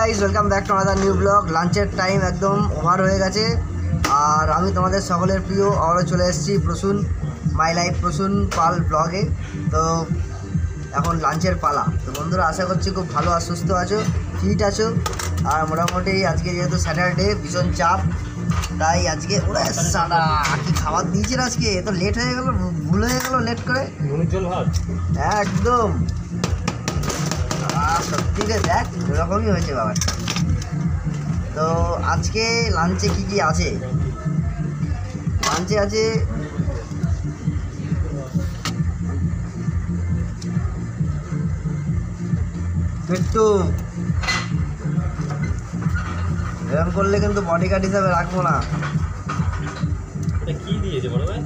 Guys, welcome back to another new blog. লাঞ্চের time একদম over হয়ে গেছে আর আমি তোমাদের সকলের প্রিয় আবারও চলে এসেছি প্রসূন মাই লাইফ প্রসূন পাল ব্লগে। তো এখন লাঞ্চের পালা। তো বন্ধুরা, আশা করছি খুব ভালো আর সুস্থ আছো, ফিট আছো। আর মোটামুটি আজকে যেহেতু স্যাটারডে, ভীষণ চাপ, তাই আজকে ওরা সাদা কি খাবার দিয়েছে আজকে। এত লেট হয়ে গেল, ভুল হয়ে গেল লেট করে একদম। সত্যি রে, দেখ এরকমই হয়েছে ব্যাপারটা। তো আজকে লাঞ্চে কি কি আছে? লাঞ্চে আছে একটু, এরকম করলে কিন্তু বডিগার্ড হিসাবে রাখবো না। কি দিয়েছে বড় ভাই?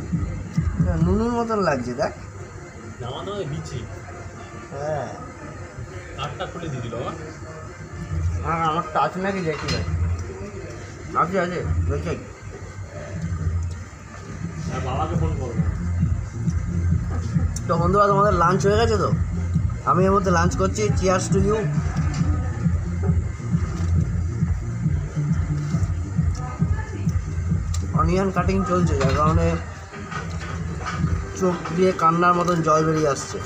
নুনুর মতন লাগছে, দেখ। নামানো দিচ্ছি। হ্যাঁ, কাঠটা খুলে দিয়ে দিল। হ্যাঁ আমারটা আছে নাকি দেখি ভাই। আছে আছে দেখছি। বাবাকে ফোন করবো। তো বন্ধুরা, তোমাদের লাঞ্চ হয়ে গেছে? তো আমি এর মধ্যে লাঞ্চ করছি। Cheers to you. Onion cutting চলছে, যার কারণে চোখ দিয়ে কান্নার মতন জল বেরিয়ে আসছে।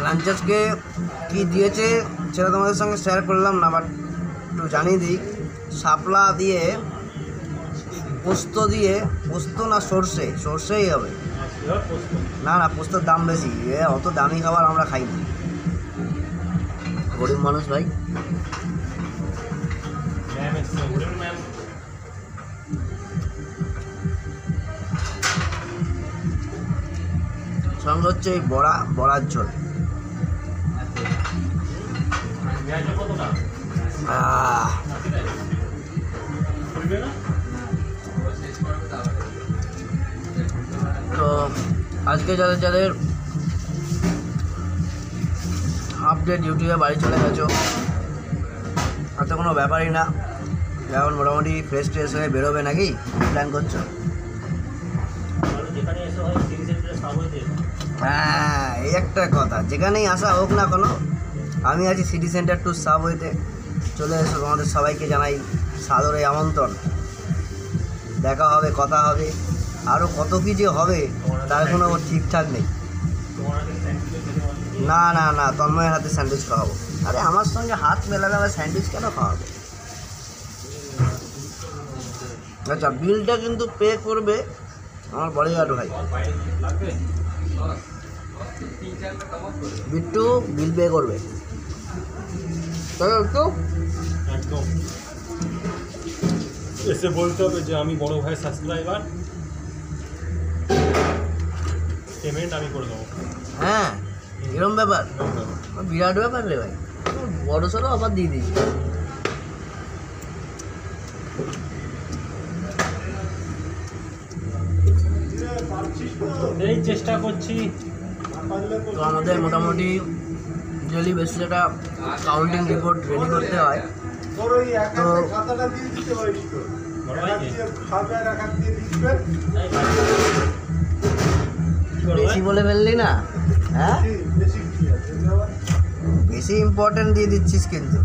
লাঞ্চ আজকে কী দিয়েছে সেটা তোমাদের সঙ্গে শেয়ার করলাম না, বাট একটু জানিয়ে দিই। শাপলা দিয়ে, পোস্ত দিয়ে, পোস্ত না সর্ষেই হবে। না না, পোস্তর দাম বেশি, অত দামি খাবার আমরা খাই না, গরিব মানুষ ভাই। সঙ্গে হচ্ছে এই বড়ার ঝোল। তো আজকে যাদের আপডেট ইউটিউবে বাড়ি চলে গেছো, এত কোনো ব্যাপারই না। এখন মোটামুটি ফ্রেশ হয়ে বেরোবে নাকি প্ল্যান করছো? হ্যাঁ, এই একটা কথা, যেখানেই আসা হোক না কোনো, আমি আছি সিটি সেন্টার টু সাবওয়েতে। চলে এসো, তোমাদের সবাইকে জানাই সাদরে আমন্ত্রণ। দেখা হবে, কথা হবে, আরও কত কী যে হবে তার কোনো ঠিকঠাক নেই। না না না, তন্ময়ের হাতে স্যান্ডউইচ খাওয়াবো। আরে আমার সঙ্গে হাত মেলাবে, আমার স্যান্ডউইচ কেন খাওয়াবে? আচ্ছা, বিলটা কিন্তু পে করবে আমার বডিগার্ড ভাই বিট্টু, বিল পে করবে। একটু একদম এসে বলতে হবে যে আমি বড় ভাই সাবস্ক্রাইবার, পেমেন্ট আমি করে দেবো। হ্যাঁ, এরকম ব্যাপার, বিরাট ব্যাপার রে ভাই। বড় সড়ো আবার দিয়ে দিই। এই চেষ্টা করছি। তো আমাদের মোটামুটি ডেলি বেসিস একটা কাউন্টিং রিপোর্ট রেডি করতে হয়। তো বেশি বলে ফেললি না? হ্যাঁ, বেশি ইম্পর্টেন্ট দিয়ে দিচ্ছিস কিন্তু।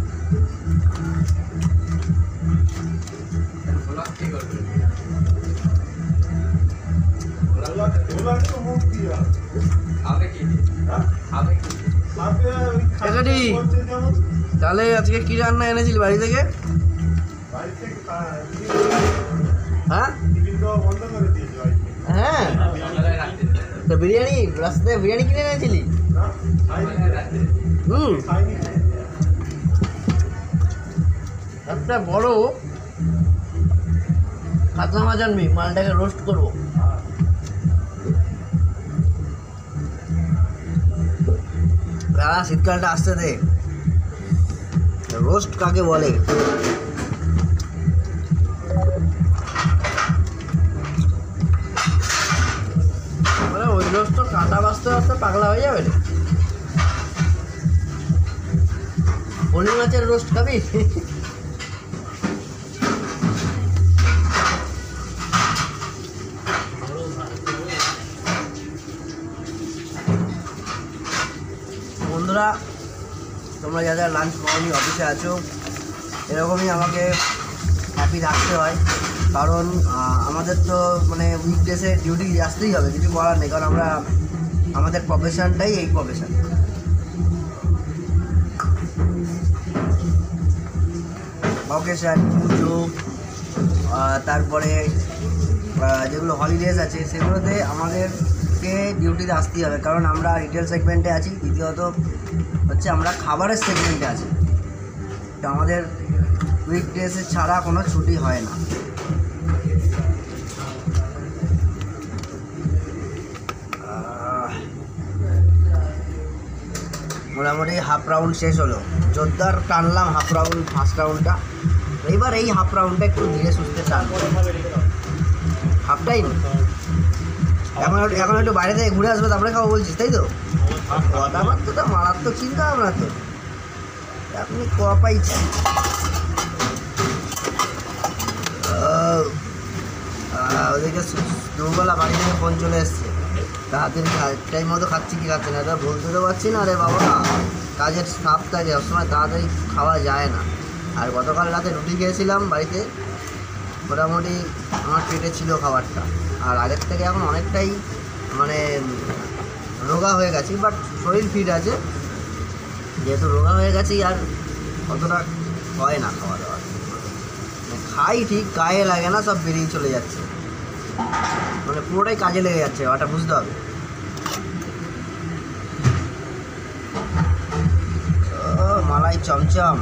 তাহলে আজকে কি রান্না এনেছিলি বাড়ি থেকে? হ্যাঁ হ্যাঁ, তো বিরিয়ানি, রাস্তায় বিরিয়ানি কিনে এনেছিলি? একটা বড় কাতলা মাছ আনবি, মালটাকে রোস্ট করবো। দাঁড়া, শীতকালটা আসতে দে। রোস্ট কাকে বলে? ওই রোস্ট তো কাঁটা বাঁচতে বাঁচতে পাগলা হয়ে যাবে। পনির মাছের রোস্ট খাবি? বন্ধুরা তোমরা যারা লাঞ্চ করনি অফিসে আছো, এরকমই আমাকে হ্যাপি রাখতে হয়, কারণ আমাদের তো মানে উইকডেসে ডিউটি আসতেই হবে, কিছু করার নেই, কারণ আমরা আমাদের প্রফেশনটাই এই প্রফেশন। অকেশন, পুজো, তারপরে যেগুলো হলিডেজ আছে সেগুলোতে আমাদেরকে ডিউটিতে আসতেই হবে, কারণ আমরা রিটেল সেগমেন্টে আছি। দ্বিতীয়ত হচ্ছে আমরা খাবারের সেগমেন্টে আছি, তো আমাদের উইকডেজে ছাড়া কোনো ছুটি হয় না। মোটামুটি হাফ রাউন্ড শেষ হলো, জোরদার টানলাম হাফ রাউন্ড, ফার্স্ট রাউন্ডটা। এইবার এই হাফ রাউন্ডটা একটু ধীরে সুস্থে টানবো। হাফ টাইম এখন একটু বাইরে থেকে ঘুরে আসবে, তারপরে খাবো বলছিস, তাই তো? কথাবার্তা তো মারাত্মক চিন্তা ভাবনা তো, আপনি পাইছেন। ওদিকে দুবেলা বাড়ি থেকে ফোন চলে এসছে, তাড়াতাড়ি টাইম মতো খাচ্ছি কি খাচ্ছে না, এটা বলতে তো পারছি না। আরে বাবা, কাজের সাপ থাকে, সবসময় তাড়াতাড়ি খাওয়া যায় না। আর গতকাল রাতে রুটি খেয়েছিলাম বাড়িতে, মোটামুটি আমার পেটে ছিল খাবারটা। আর আগের থেকে এখন অনেকটাই মানে রোগা হয়ে গেছি, বাট শরীর ফিট আছে। যেহেতু রোগা হয়ে গেছি আর অতটা হয় না খাওয়া দাওয়া, খাই ঠিক, গায়ে লাগে না, সব বেরিয়ে চলে যাচ্ছে, মানে পুরোটাই কাজে লেগে যাচ্ছে, ওটা বুঝতে হবে। মালাই চমচম।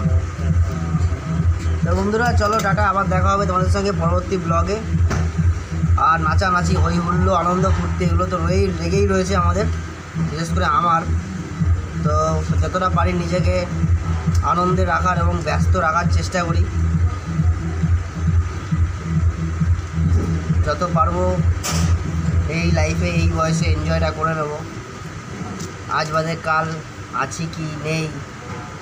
তো বন্ধুরা চলো টাটা, আবার দেখা হবে তোমাদের সঙ্গে পরবর্তী ব্লগে। আর নাচানাচি, হই হুল্লো, আনন্দ ফুর্তি এগুলো তো লেগেই রয়েছে আমাদের, বিশেষ করে আমার। তো যতটা পারি নিজেকে আনন্দে রাখার এবং ব্যস্ত রাখার চেষ্টা করি, যত পারবো এই লাইফে এই বয়সে এনজয়টা করে নেব। আজ বাদে কাল আছি কি নেই,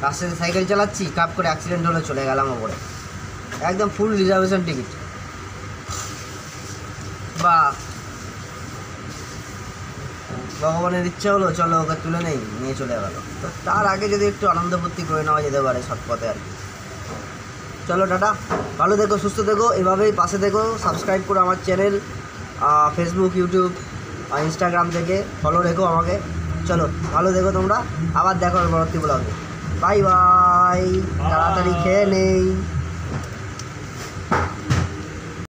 রাস্তাতে সাইকেল চালাচ্ছি, কাপ করে অ্যাক্সিডেন্ট হলে চলে গেলাম ওপরে, একদম ফুল রিজার্ভেশন টিকিট, বা ভগবানের ইচ্ছা হলো চলো ওকে তুলে নিয়ে চলে গেল। তো তার আগে যদি একটু আনন্দ ফুর্তি করে নেওয়া যেতে পারে সৎ পথে আর কি। চলো টাটা, ভালো থেকো, সুস্থ থেকো, এভাবেই পাশে থেকো, সাবস্ক্রাইব করো আমার চ্যানেল, ফেসবুক, ইউটিউব, ইনস্টাগ্রাম থেকে ফলো রেখো আমাকে। চলো ভালো থেকো তোমরা, আবার দেখো পরবর্তী ব্লগে। বাই বাই, তাড়াতাড়ি খেয়ে নেই।